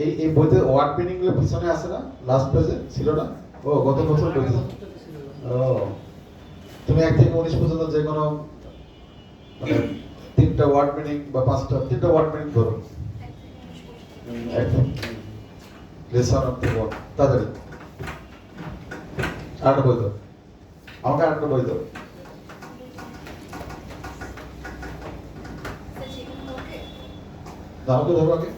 এই বইতে word meaning গুলো পিছনে আছে না, লাস্ট পেজে ছিল না? ও গত বছর বইতে। ও তুমি 1 থেকে 19 পর্যন্ত যে কোনো মানে 3টা ওয়ার্ড মিনিং বা 5টা 3টা ওয়ার্ড মিনিং ধরো। লেসন অফ দ্য ওয়ার্ড তাড়াতাড়ি। আরেকটা বই দাও আমাকে, আরেকটা বই দাও। আমাকে ধরো আগে।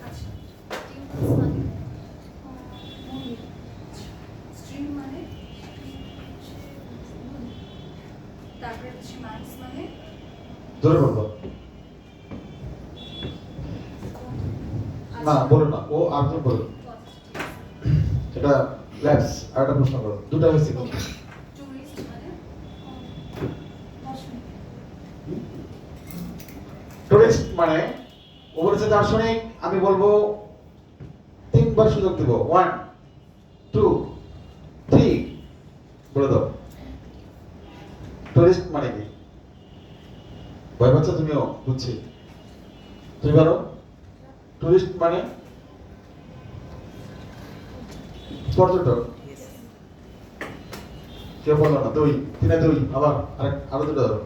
ধরে বলবো না, বলো না, ও আরেকজন বলো। এটা ল্যাবস। আরেকটা প্রশ্ন করো, দুটো হয়েছে কিন্তু। টুরিস্ট মানে ও বলেছে দার্শনিক, আমি বলবো 3বার সুযোগ দিব। 1 2 3 বলে দাও। টুরিস্ট মানে কি? ভয় পাচ্ছ তুমিও? বুঝছি। তুমি বলো টুরিস্ট মানে? পর্যটক। কেউ বললো না। 2 3 2 আবার আরো দুটো ধরো।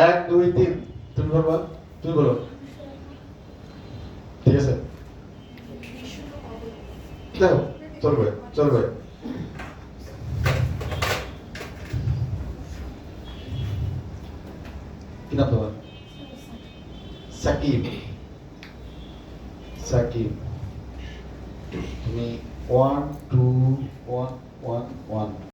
1 2 3 তুমি বলবা, তুমি বলো। ঠিক আছে দেখো, চলবে চলবে। কি নাম তোমার? সাকিব। সাকিব। তুমি 1 2 1 1 1